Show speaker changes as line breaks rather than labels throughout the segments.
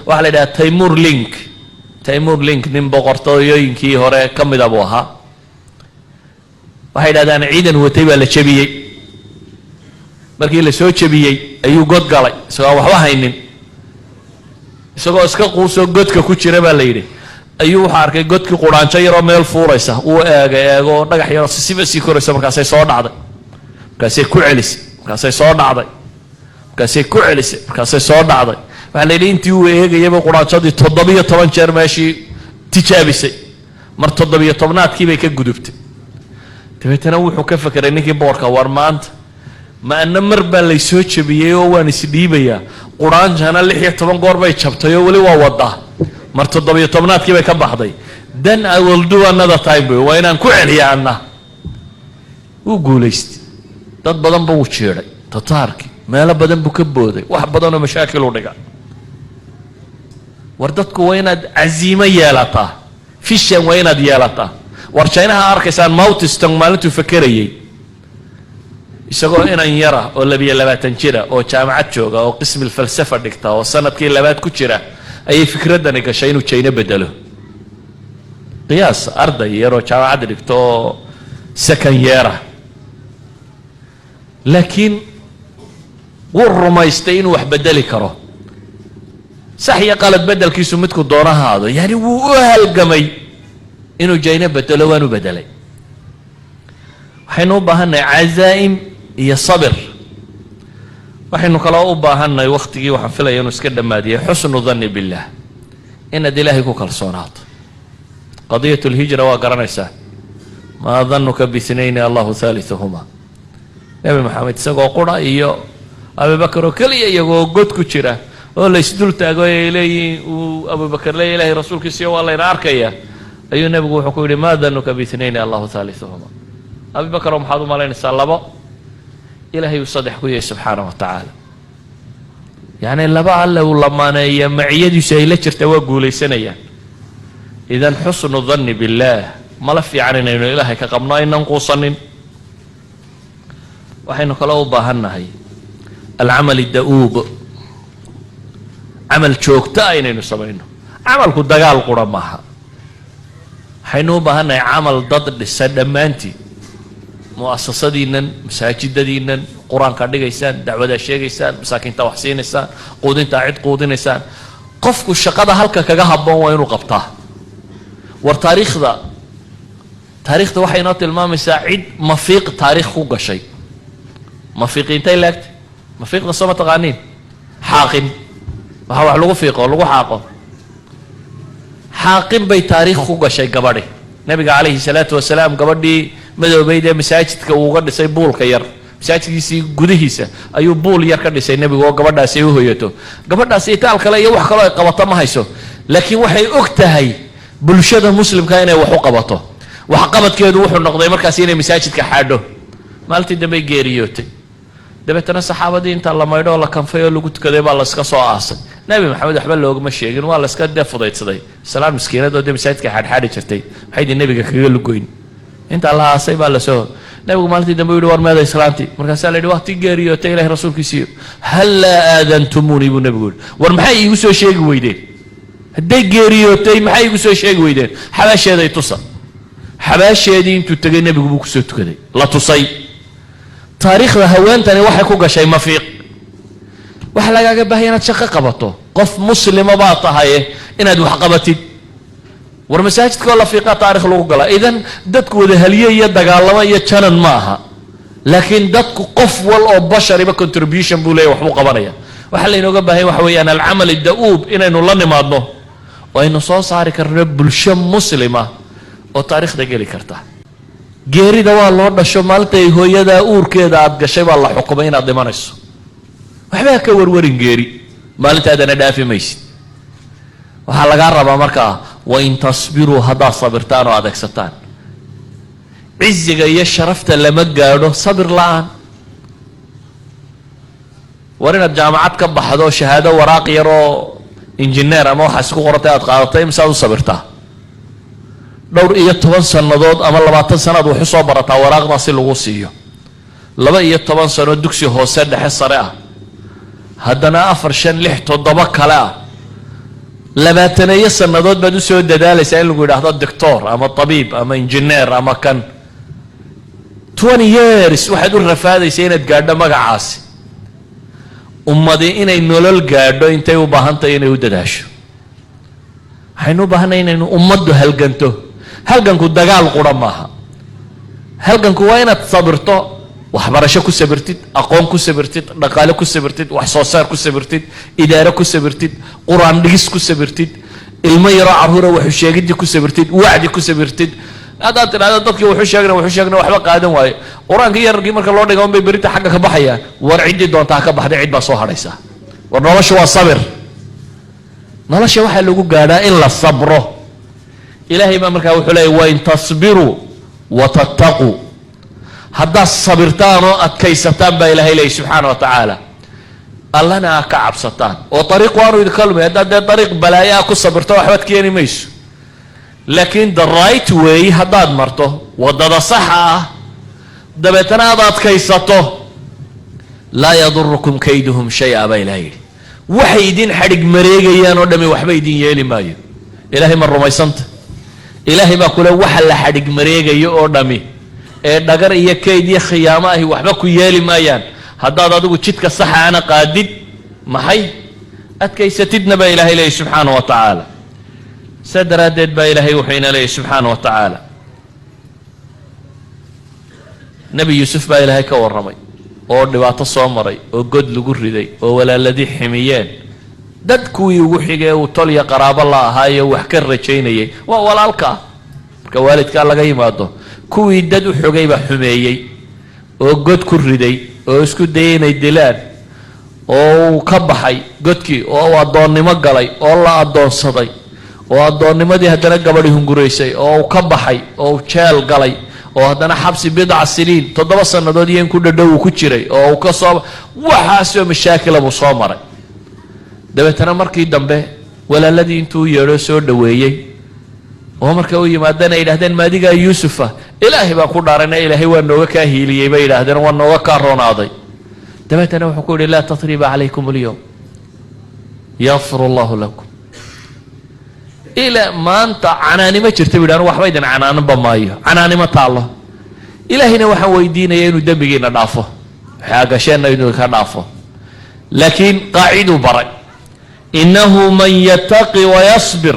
waxa la yidhaha Timur Link nin boqortooyooyinkii hore ka mid ah buu ahaa waxay yidhahdaan ciidan watay baa la jabiyey markii la soo jabiyey ayuu god galay isagoo waxba haynin isagoo iska quusoo godka ku jira baa la yidhi ayuu waxa arkay godkii quraanjo yaroo meel fuulaysa uu eego dhagax yar si sii koraysa markaasay soo dhacday markaasay ku celisay markaasay soo dhacday markaasay ku celisay markaasay soo dhacday waxa la yidhi intii uu eegayaba quraanjadii 17 jeer meeshii tijaabisay mar 17aadkii bay ka gudubtay dabeetana wuxuu ka fakiray ninkii boorka war maanta ma anna mar baa la soo jabiyay oo waan isdhiibayaa quraanjana 16 goor bay jabtay oo wali waa wadaa mar 17aadkii bay ka baxday then I will do another time waa inaan ku celiyaa anna uu guuleystay dad badan buu jeeray tataarkii meelo badan buu ka booday wax badan oo mashaakil u dhiga war dadku waa inaad aziima yeelataa fishan waa inaad yeelataa war Chinaha arkaysaan Mautistan maalintuu fakarayay isagoo inan yara oo 22 jira oo jaamacad jooga oo qismi falsafa dhigta oo sanadkii labaad ku jira ayay fikradani gashay inuu China bedelo qiyaas arday yaro jaamacad dhigto second year laakiin wuu rumaystay inuu wax bedeli karo sax iyo qalad bedelkiisu midku doonahaado yani wuu u halgamay inuu China bedelo waanu bedelay waxaynu u baahannahay cazaa'im iyo sabir waxaynu kala u baahannahay waqtigii waxaan filayaa inuu iska dhamaadiyay xusnu dhanni billah inaad ilaahay ku kalsoonaato qadiyatu alhijra waa garanaysaa ma dhannuka bithnayni allahu thalithuhuma nabi maxamed isagoo qura iyo abubakar oo kaliya iyagoo god ku jira oo la isdul taago ay leeyihiin uu abubakar leeyahay ilaahay rasuulkiisa waa la arkaya ayuu nabigu wuxuu ku yidhi ma dhannuka bithnayni allahu thalithuhuma abubakar oo maxaad u malaynaysaa labo ilaahay uu saddex ku yahay subxaanahu wa tacaala يعني لبا الله ولما يمعيدي شيء لجرت وقوليسنيا إذا حسن الظن بالله ما لفي عننا إنه إلهي كقمنا إن ننقصن وحين خلوا باهنا هي العمل الدؤوب عمل شوكتا إنه نسمينه عمل كدجال قرمها حينو باهنا عمل ضد السدمانتي مؤسسة دينا مساجد دينا قرآن كردي إنسان دعوة الشيخ إنسان مساكين توحسين إنسان قودين تعيد قودين إنسان قفك الشقادة هلك كجهب وينو قبطه والتاريخ ذا تاريخ ذا وحي نات المام سعيد مفيق تاريخ خوجة شيء مفيق إنتي لكت مفيق نصومة تغانين حاقم وهو لغو فيقه لغو حاقه حاقم بي تاريخ خوجة شيء قبري نبي عليه الصلاة والسلام قبري ماذا بيده مساجد كوغد سي بول كير مساجدكيسي غدهيسا ايو بول يار كدhisay nabiga oo gabadhaasi u hoyato gabadhaasi taal kale iyo wax kale ay qabato ma hayso laakiin waxay og tahay bulshada muslimka inay wax u qabato wax qabadkeedu wuxuu noqday markaas inay masaajidka xaadho maaltii dambe geeriyootay dabeetana saxaabadii inta la maydho la kanfay oo lagu tukaday baa la iska soo aasay nabi maxamed waxba loogama sheegin waa la iska defudeydsaday salaam miskiinada oo masaajidka xaadxaadi jirtay waxay nabiga kaga lugoyn انت الله عصي بالسو نبي مالتي دم يقول ور ماذا اسلامتي مركز قال لي وقت جاري وتيله رسول كيسيو هلا اذنتموني ابو نبي يقول ور محي يسو شيء ويدين هدي جاري وتي محي يسو شيء ويدين حباش هذا يتصل حباش هذه انتو تجي نبي يقول كسو كذا لا تصي تاريخ هوان تاني واحد كوجا شيء مفيق وحلا جاب هي نتشقق قبطه قف مسلم باطه هي ان ادو حقبتي ورمساجدك والله في تاريخ لو قلا اذا ددك ودا هليه يا دغالما يا جنن maaha laakiin dadku qof wal oo bashari ba contribution buu leeyahay wax uu qabanaya waxa la inooga baahay waxa weeyaan al-amal ad-da'ub inaynu la nimaadno oo aynu soo saari karno bulsho muslima oo taariikhda gali karta geerida waa loo dhasho maaltay hooyada uurkeeda aad gashay baa la xukumay inaad dhimanayso waxba ka warwarin geeri maalintaadana dhaafimaysid waxa laga rabaa markaa وإن تصبروا هذا صبرتان وأدكستان عزك يا شرفت لما قالوا صبر الآن ورنا الجامعات كبحضوا شهادة وراق يرو إنجنير أما حسكو قرطيات قارطين مساوي صبرتا دور إيه 8 سنة أما 14 سنة وحصوا برتا وراق ناصي الغوصية لما إيه 8 سنة دوكسي هو سد حصرها هدنا أفرشان لحتو الضبك لا labaataneeyo sannadood baad u soo dadaalaysaa in lagu yidhaahdo doctor ama tabiib ama injineer ama kan 20 years waxaad u rafaadaysaa inaad gaadho magacaasi ummadii inay nolol gaadho intay u baahantahay inay u dadaasho waxaynu u baahanay inaynu ummaddu halganto halganku dagaal qura maaha halganku waa inaad sabirto waxbarasho ku sabirtid aqoon ku sabirtid dhaqaale ku sabirtid wax soo saar ku sabirtid idaaro ku sabirtid quraan dhigis ku sabirtid ilmo yaro caruura wuxuu sheegidii ku sabirtid wacdi ku sabirtid hadaad tidhaahdo dadkii wuxuu sheegna waxba qaadan waayo qur-aankii yararkii marka loo dhigo unbay berita xagga ka baxayaan war ciddii doontaa ka baxday cid baa soo hadhaysa war nolosha waa sabir nolosha waxaa lagu gaadhaa in la sabro ilaahay baa markaa wuxuu leeyahy wain tasbiruu watattaquu haddaad sabirtaan oo adkaysataan baa ilaahay leeyahy subxaana wa tacaala allana aa ka cabsataan oo ariiq waanu idinka lumay haddaad dee ariiq balaayo a ku sabirto waxbaad keeni mayso laakiin the right way haddaad marto waddada saxa ah dabeetana aad adkaysato laa yadurukum kayduhum shay-a baa ilahay yidhi waxay idin xadhig mareegayaan oo dhami waxba idin yeeli maayo ilaahay ma rumaysanta ilaahay baa kule waxa la xadhig mareegayo oo dhami ee dhagar iyo kayd iyo khiyaamo ahi waxba ku yeeli maayaan haddaad adigu jidka saxa ana qaadid maxay adkaysatidna baa ilaahay leeyahy subxaana wa tacaala saa daraaddeed baa ilaahay wuxuu ina leeyahy subxaana wa tacaala nebi yuusuf baa ilaahay ka warramay oo dhibaato soo maray oo god lagu riday oo walaaladii ximiyeen dad kuwii ugu xigay uu tol iyo qaraabo la ahaayo wax ka rajaynayay waa walaalkaa marka waalidkaa laga yimaado kuwii dad u xogay baa xumeeyey oo god ku riday oo isku dayay inay dilaan oo uu ka baxay godkii oo uu addoonnimo galay oo la addoonsaday oo addoonnimadii haddana gabadhi hunguraysay oo uu ka baxay oo uu jeel galay oo haddana xabsi bidca siniin 7 sannadood iyo in ku dhadhow uu ku jiray oo uu ka soo waxaasoo mashaakila buu soo maray dabeetana markii dambe walaaladii intuu yeedho soo dhoweeyey oo marka u yimaadeen ay yidhahdeen maadigaa yuusufa ilaahay baan ku dhaarayna ilaahay waa nooga kaa hiiliyey bay yidhaahdeen waa nooga kaa roonaaday dabeetana wuxuu ku yidhi laa tatriba calaykum alyowm yakfir allahu lakum ilaa maanta canaanimo jirta bu yidhi waxba idin canaananba maayo canaanimo taallo ilaahayna waxaan weydiinaya inuu dembigiina dhaafo waxaa gasheenna inuu ka dhaafo laakiin qaaciduu baray inahu man yattaqi wayasbir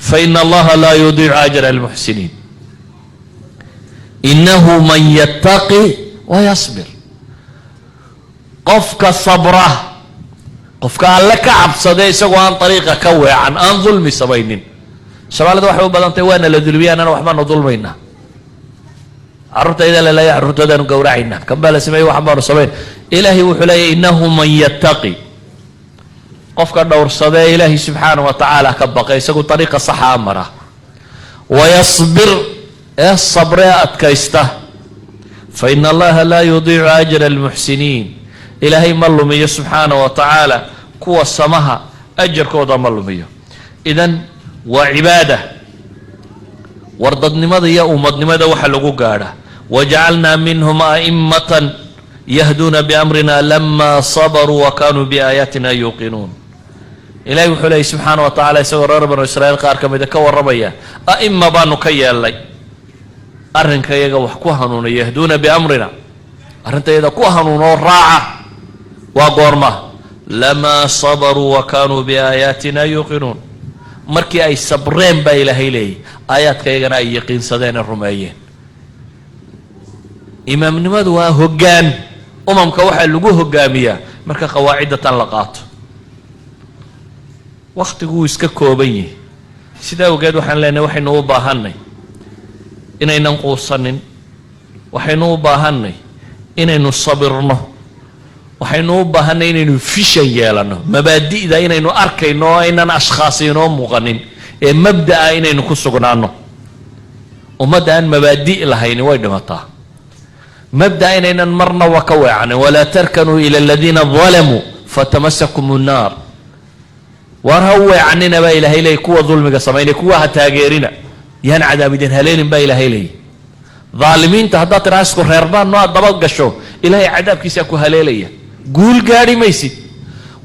faina allaha laa yudiicu ajra almuxsiniin inahu man yattaqi wayasbir qofka sabra qofka alle ka cabsade isagoo aan ariiqa ka weecan aan dulmi samaynin soomaalida waxay u badantay waana la dulmiya annana waxbaanu dulmaynaa carruurtayda laleeya carruurtoodaanu gowracaynaa kan baa la sameeyey waxan baanu samayn ilaahay wuxuu leeyahy inahu man yattaqi qofka dhowrsadee ilaahay subxaana wa tacaala ka baqay isagu ariiqa saxa mara wayasbir ee sabree adkaysta faina allaha laa yudiicu ajra almuxsiniin ilaahay ma lumiyo subxaana wa tacaala kuwa samaha ajarkooda ma lumiyo idan waa cibaada wardadnimada iyo ummadnimada waxa lagu gaadha wajacalnaa minhum a'immatan yahduuna biamrina lama sabaruu wa kanuu biaayaatina yuuqinuun ilahay wuxuu leeyay subxaana wa tacala isagoo reer banu israiil qaar ka mida ka warramaya a'ima baanu ka yeelnay arrinka iyaga wax ku hanuunay yahduuna biamrina arrinta iyada ku hanuunoo raaca waa goorma lamaa sabaruu wa kaanuu biaayaatina yuuqinuun markii ay sabreen baa ilaahay leeyay aayaadka iyagana ay yaqiinsadeen ee rumeeyeen imaamnimadu waa hoggaan umamka waxaa lagu hogaamiyaa marka qawaacidda tan la qaato wakhtiguu iska kooban yihi sidaa awgeed waxaan leenahay waxaynu u baahanay inaynan quusanin waxaynu u baahanay inaynu sabirno waxaynu u baahanay inaynu fishan yeelano mabaadi'da inaynu arkayno oo aynan ashkhaasi inoo muuqanin ee mabda'a inaynu ku sugnaano ummadda aan mabaadi' lahayni way dhimataa mabda'a inaynan marnaba ka weecanin walaa tarkanuu ila aladiina dalamuu fatamasakum nnaar waar ha u weecanina baa ilaahay leeyay kuwa dulmiga samaynaya kuwa ha taageerina yaan cadaabidin haleelin baa ilaahay leeyay dhaalimiinta haddaad tiraa isku reerbaan no aad daba gasho ilaahay cadaabkiisaa ku haleelaya guul gaadhi maysid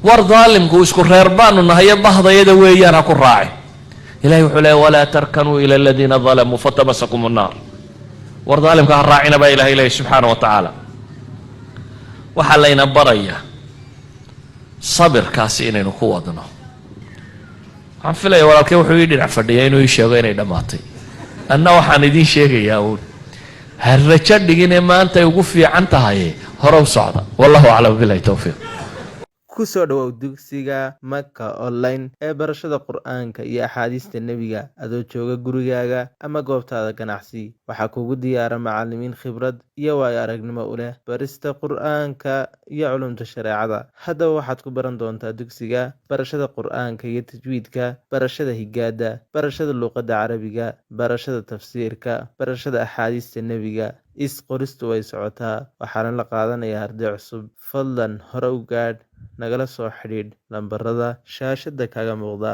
war daalimku isku reer baanu nahay bahdayada weeyaan ha ku raaci ilaahay wuxuu leeyahay walaa tarkanuu ila aladiina dalamuu fatamasakum annaar war daalimka ha raacina baa ilaahay leeyahay subxaana wa tacaala waxaa layna barayaa sabirkaasi inaynu ku wadno waxaan filaya walaalkay wuxuu ii dhinac fadhiya inuu ii sheego inay dhammaatay anna waxaan idiin sheegayaa uun ha rajo dhigine maanta ay ugu fiican tahay hore u socda wallahu aclam billahi tawfiiq
ku soo dhawow dugsiga Maka online ee barashada Qur'aanka iyo axaadiista nebiga adoo jooga gurigaaga ama goobtaada ganacsi waxaa kugu diyaara macallimiin khibrad iyo waayo aragnimo u leh barista Qur'aanka iyo culumta shareecada haddaba waxaad ku baran doontaa dugsiga barashada Qur'aanka iyo tajwiidka barashada higaada barashada luqadda carabiga barashada tafsiirka barashada axaadiista nebiga isqoristu way socotaa waxaana la qaadanayaa arday cusub fadlan hore u gaadh nagala soo xidhiidh lambarada shaashada kaga muuqda